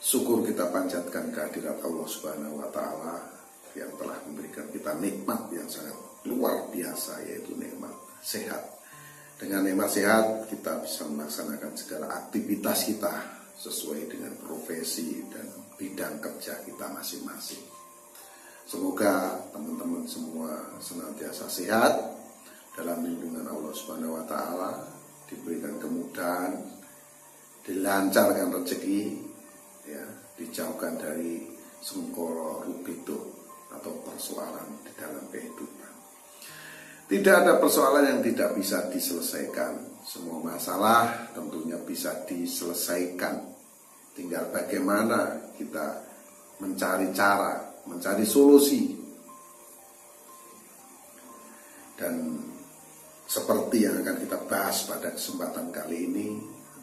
Syukur kita panjatkan kehadirat Allah Subhanahu wa Ta'ala yang telah memberikan kita nikmat yang sangat luar biasa, yaitu nikmat sehat. Dengan nikmat sehat kita bisa melaksanakan segala aktivitas kita sesuai dengan profesi dan bidang kerja kita masing-masing. Semoga teman-teman semua senantiasa sehat dalam lindungan Allah Subhanahu wa Ta'ala, diberikan kemudahan, dilancarkan rezeki, ya, dijauhkan dari sengkolo rubido atau persoalan di dalam kehidupan. Tidak ada persoalan yang tidak bisa diselesaikan. Semua masalah tentunya bisa diselesaikan. Tinggal bagaimana kita mencari cara, mencari solusi. Dan seperti yang akan kita bahas pada kesempatan kali ini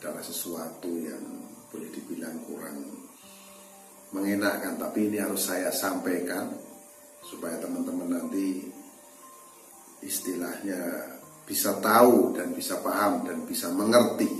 adalah sesuatu yang boleh dibilang kurang mengenakan, tapi ini harus saya sampaikan supaya teman-teman nanti istilahnya bisa tahu dan bisa paham dan bisa mengerti.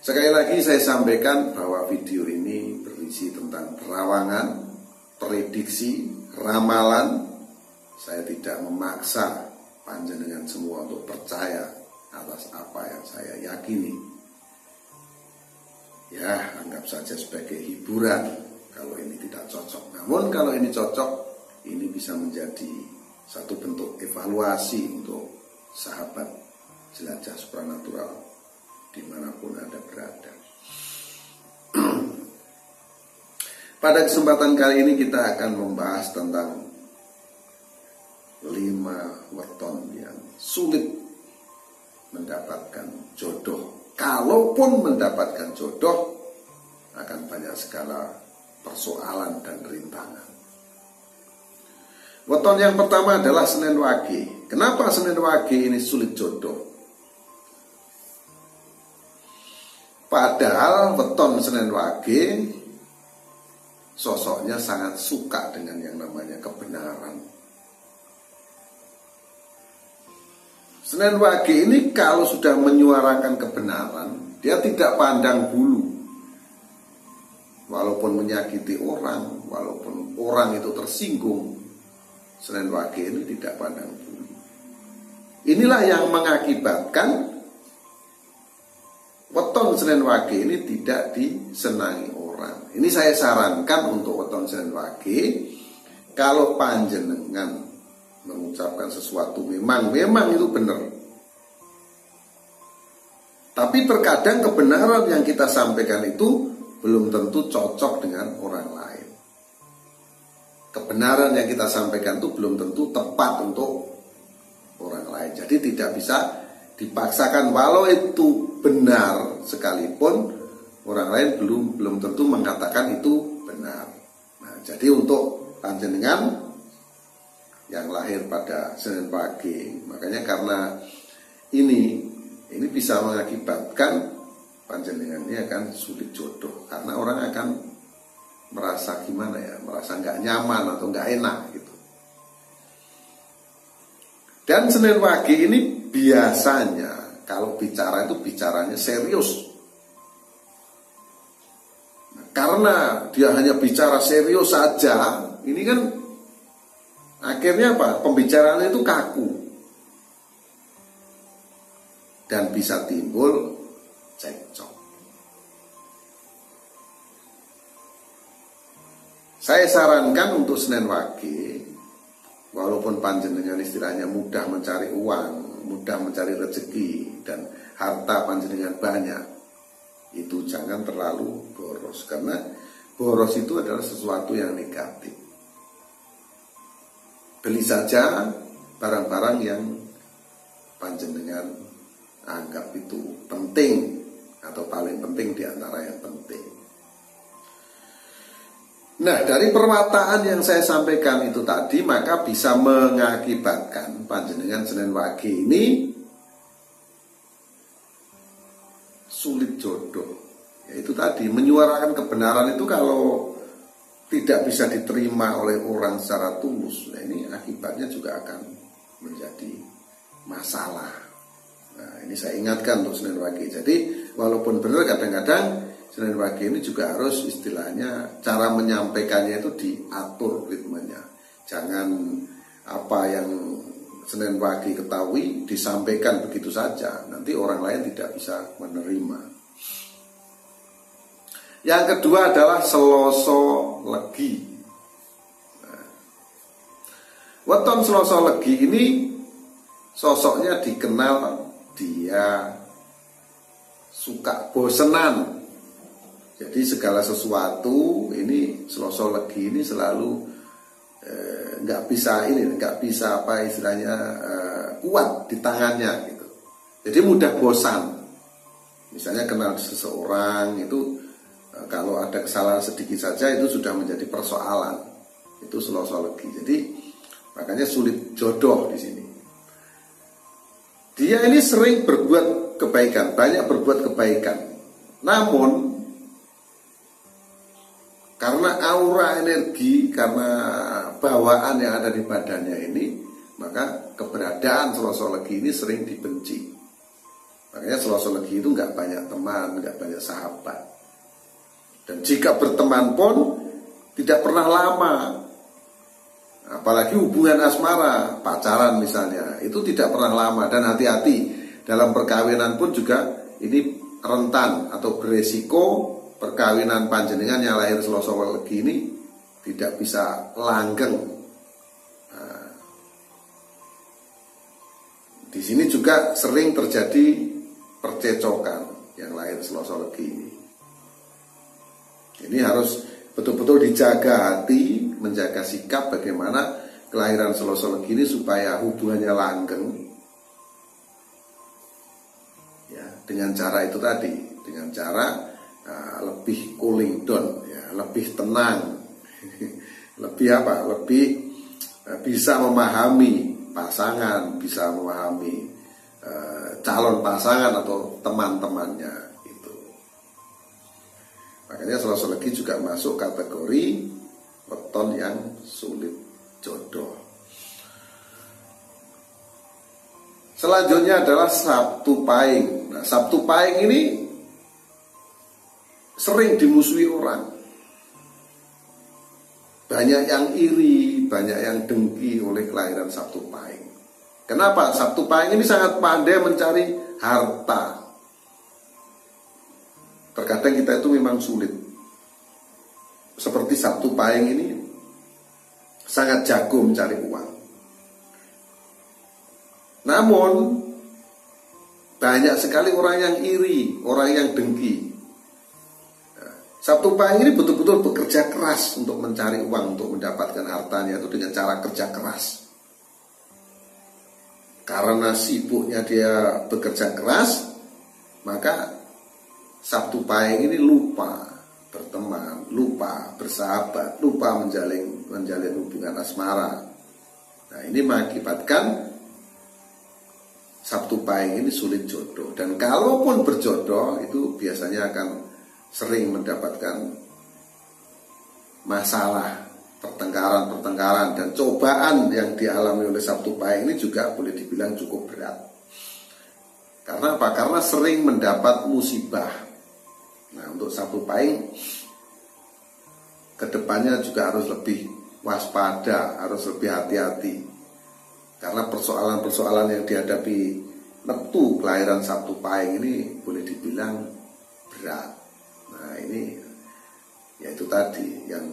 Sekali lagi saya sampaikan bahwa video ini berisi tentang perawangan, prediksi, ramalan. Saya tidak memaksa panjenengan semua untuk percaya atas apa yang saya yakini. Ya, anggap saja sebagai hiburan kalau ini tidak cocok. Namun kalau ini cocok, ini bisa menjadi satu bentuk evaluasi untuk sahabat jelajah supranatural dimanapun Anda berada. Pada kesempatan kali ini kita akan membahas tentang 5 weton yang sulit mendapatkan jodoh. Kalaupun mendapatkan jodoh, akan banyak segala persoalan dan rintangan. Weton yang pertama adalah Senin Wage. Kenapa Senin Wage ini sulit jodoh? Padahal weton Senin Wage sosoknya sangat suka dengan yang namanya kebenaran. Senin Wage ini kalau sudah menyuarakan kebenaran, dia tidak pandang bulu. Walaupun menyakiti orang, walaupun orang itu tersinggung, Senin Wage ini tidak pandang bulu. Inilah yang mengakibatkan weton Senin Wage ini tidak disenangi orang. Ini saya sarankan untuk weton Senin Wage, kalau panjenengan mengucapkan sesuatu memang itu benar. Tapi terkadang kebenaran yang kita sampaikan itu belum tentu cocok dengan orang lain. Kebenaran yang kita sampaikan itu belum tentu tepat untuk orang lain. Jadi tidak bisa dipaksakan, walau itu benar sekalipun orang lain belum tentu mengatakan itu benar. Nah, jadi untuk panjenengan yang lahir pada Senin Wage, makanya karena ini bisa mengakibatkan panjenengannya akan sulit jodoh, karena orang akan merasa gimana ya, merasa nggak nyaman atau nggak enak gitu. Dan Senin Wage ini biasanya kalau bicara itu bicaranya serius. Nah, karena dia hanya bicara serius saja, ini kan akhirnya apa? Pembicaraannya itu kaku. Dan bisa timbul cekcok. Saya sarankan untuk Senin Wage, walaupun panjenengan istilahnya mudah mencari uang, mudah mencari rezeki, dan harta panjenengan banyak, itu jangan terlalu boros. Karena boros itu adalah sesuatu yang negatif. Beli saja barang-barang yang panjenengan anggap itu penting atau paling penting di antara yang penting. Nah, dari perwataan yang saya sampaikan itu tadi, maka bisa mengakibatkan panjenengan Senin Wage ini sulit jodoh. Yaitu tadi, menyuarakan kebenaran itu kalau tidak bisa diterima oleh orang secara tulus, nah ini akibatnya juga akan menjadi masalah. Nah, ini saya ingatkan untuk Senin Wage. Jadi walaupun benar kadang-kadang Senin Wage ini juga harus istilahnya cara menyampaikannya itu diatur ritmenya. Jangan apa yang Senin Wage ketahui disampaikan begitu saja, nanti orang lain tidak bisa menerima. Yang kedua adalah Selasa Legi. Weton Selasa Legi ini sosoknya dikenal dia suka bosenan. Jadi segala sesuatu ini Selasa Legi ini selalu nggak bisa apa istilahnya kuat di tangannya gitu. Jadi mudah bosan. Misalnya kenal seseorang itu kalau ada kesalahan sedikit saja itu sudah menjadi persoalan. Itu Selasa Legi. Jadi makanya sulit jodoh di sini. Dia ini sering berbuat kebaikan, banyak berbuat kebaikan. Namun karena aura energi, karena bawaan yang ada di badannya ini, maka keberadaan Selasa Legi ini sering dibenci. Makanya Selasa Legi itu nggak banyak teman, nggak banyak sahabat. Dan jika berteman pun tidak pernah lama. Apalagi hubungan asmara, pacaran misalnya, itu tidak pernah lama. Dan hati-hati, dalam perkawinan pun juga ini rentan atau beresiko perkawinan panjenengan yang lahir Selasa Legi ini tidak bisa langgeng. Nah, di sini juga sering terjadi percecokan yang lahir Selasa Legi ini. Ini harus betul-betul dijaga hati, menjaga sikap bagaimana kelahiran Selasa Legi ini supaya hubungannya langgeng. Ya, dengan cara itu tadi, dengan cara lebih cooling down, ya, lebih tenang, lebih apa? Lebih bisa memahami pasangan, bisa memahami calon pasangan atau teman-temannya itu. Makanya Selasa Legi juga masuk kategori weton yang sulit jodoh. Selanjutnya adalah Sabtu Pahing. Nah, Sabtu Pahing ini sering dimusuhi orang. Banyak yang iri, banyak yang dengki oleh kelahiran Sabtu Pahing. Kenapa? Sabtu Pahing ini sangat pandai mencari harta. Terkadang kita itu memang sulit. Seperti Sabtu Pahing ini sangat jago mencari uang. Namun banyak sekali orang yang iri, orang yang dengki. Sabtu Pahing ini betul-betul bekerja keras untuk mencari uang, untuk mendapatkan hartanya itu dengan cara kerja keras. Karena sibuknya dia bekerja keras, maka Sabtu Pahing ini lupa berteman, lupa bersahabat, lupa menjalin hubungan asmara. Nah, ini mengakibatkan Sabtu Pahing ini sulit jodoh. Dan kalaupun berjodoh itu biasanya akan sering mendapatkan masalah, pertengkaran dan cobaan yang dialami oleh Sabtu Pahing ini juga boleh dibilang cukup berat. Karena apa? Karena sering mendapat musibah. Nah, untuk Sabtu Pahing kedepannya juga harus lebih waspada, harus lebih hati-hati. Karena persoalan-persoalan yang dihadapi neptu kelahiran Sabtu Pahing ini boleh dibilang berat. Nah, ini yaitu tadi yang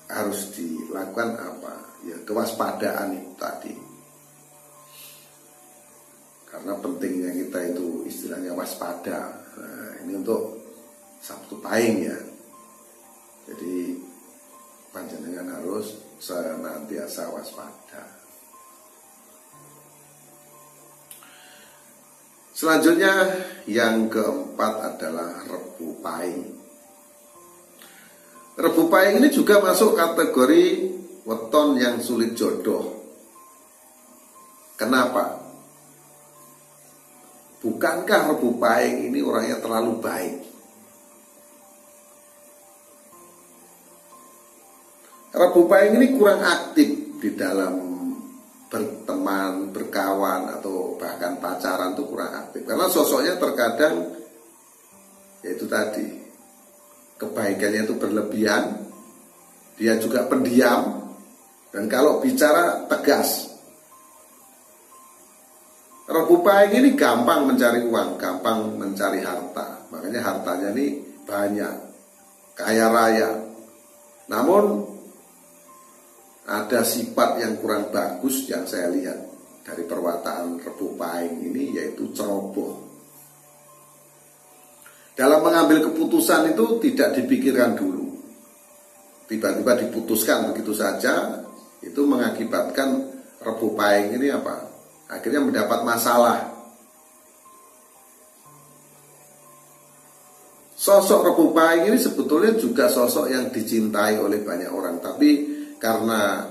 harus dilakukan apa? Ya, kewaspadaan itu tadi. Karena pentingnya kita itu istilahnya waspada. Nah, ini untuk Sabtu Pahing ya. Jadi panjenengan harus senantiasa waspada. Selanjutnya yang keempat adalah Rebu Pahing. Rebu Pahing ini juga masuk kategori weton yang sulit jodoh. Kenapa? Bukankah Rebu Pahing ini orangnya terlalu baik? Rebu Pahing ini kurang aktif di dalam berteman, berkawan, atau bahkan pacaran itu kurang aktif. Karena sosoknya terkadang yaitu tadi kebaikannya itu berlebihan, dia juga pendiam, dan kalau bicara tegas. Rebu Pahing ini gampang mencari uang, gampang mencari harta. Makanya hartanya ini banyak, kaya raya. Namun ada sifat yang kurang bagus yang saya lihat dari perwataan Rebu Pahing ini, yaitu ceroboh. Dalam mengambil keputusan itu tidak dipikirkan dulu, tiba-tiba diputuskan begitu saja. Itu mengakibatkan Rebu Pahing ini apa? Akhirnya mendapat masalah. Sosok Rebu Pahing ini sebetulnya juga sosok yang dicintai oleh banyak orang, tapi karena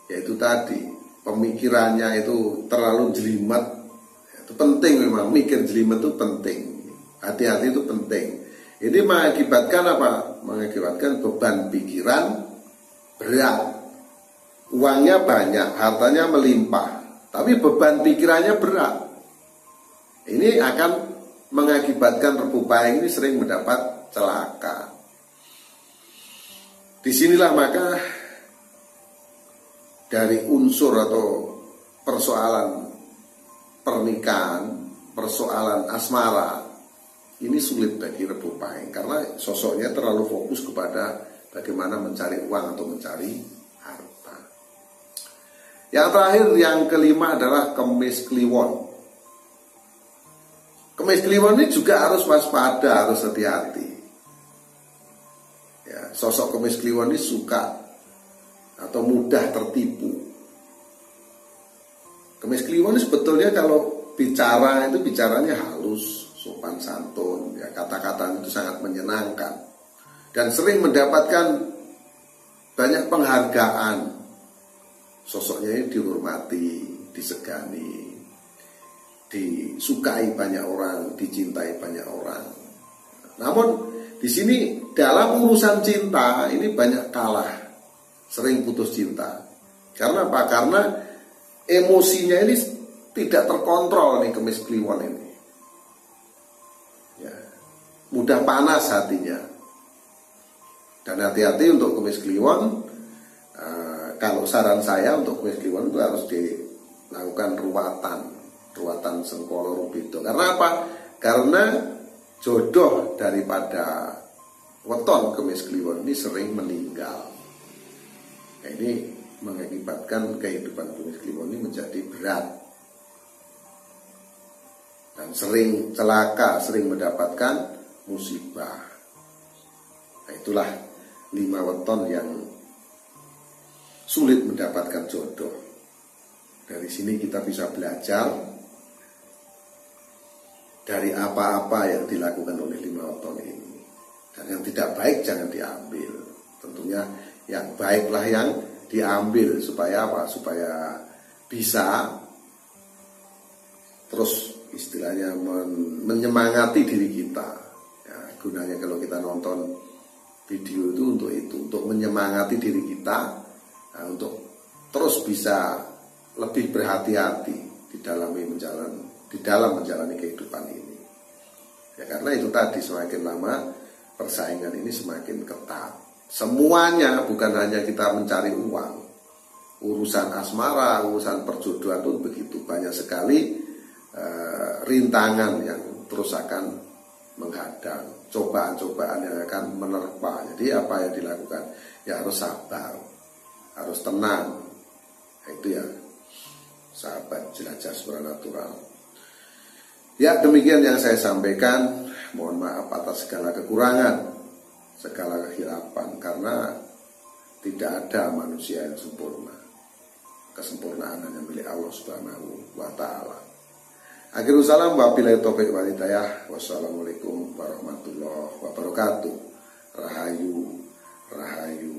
yaitu tadi pemikirannya itu terlalu jelimet. Itu penting, memang mikir jelimet itu penting, hati-hati itu penting. Ini mengakibatkan apa? Mengakibatkan beban pikiran berat. Uangnya banyak, hartanya melimpah, tapi beban pikirannya berat. Ini akan mengakibatkan Rebu Pahing ini sering mendapat celaka. Disinilah maka dari unsur atau persoalan pernikahan, persoalan asmara, ini sulit bagi Rebu Pahing karena sosoknya terlalu fokus kepada bagaimana mencari uang atau mencari harta. Yang terakhir, yang kelima adalah Kemis Kliwon. Kemis Kliwon ini juga harus waspada, harus hati-hati. Ya, sosok Kemis Kliwon ini suka atau mudah tertipu. Kemis Kliwon ini sebetulnya kalau bicara itu bicaranya halus, sopan santun, ya, kata-kata itu sangat menyenangkan dan sering mendapatkan banyak penghargaan. Sosoknya ini dihormati, disegani, disukai banyak orang, dicintai banyak orang. Namun di sini dalam urusan cinta ini banyak kalah, sering putus cinta. Karena apa? Karena emosinya ini tidak terkontrol nih Kemis Kliwon ini. Ya, mudah panas hatinya. Dan hati-hati untuk Kemis Kliwon. Kalau saran saya untuk Kemis Kliwon itu harus dilakukan ruwatan Sengkolo Rubido. Karena apa? Karena jodoh daripada weton Kemis Kliwon ini sering meninggal. Nah, ini mengakibatkan kehidupan Kemis Kliwon ini menjadi berat dan sering celaka, sering mendapatkan musibah. Nah, itulah 5 weton yang sulit mendapatkan jodoh. Dari sini kita bisa belajar dari apa-apa yang dilakukan oleh 5 weton ini. Dan yang tidak baik jangan diambil. Tentunya yang baiklah yang diambil supaya apa? Supaya bisa terus istilahnya menyemangati diri kita. Ya, gunanya kalau kita nonton video itu untuk menyemangati diri kita. Nah, untuk terus bisa lebih berhati-hati di dalam menjalani kehidupan ini. Ya, karena itu tadi semakin lama persaingan ini semakin ketat. Semuanya, bukan hanya kita mencari uang. Urusan asmara, urusan perjodohan itu begitu banyak sekali rintangan yang terus akan menghadang, cobaan-cobaan yang akan menerpa. Jadi apa yang dilakukan? Ya harus sabar, harus tenang. Nah, itu ya sahabat jelajah supranatural. Ya, demikian yang saya sampaikan. Mohon maaf atas segala kekurangan, segala kehilapan, karena tidak ada manusia yang sempurna. Kesempurnaan hanya milik Allah Subhanahu wa ta'ala. Akhirul salam, wabillahi taufiq wal hidayah. Wassalamualaikum warahmatullahi wabarakatuh. Rahayu, rahayu.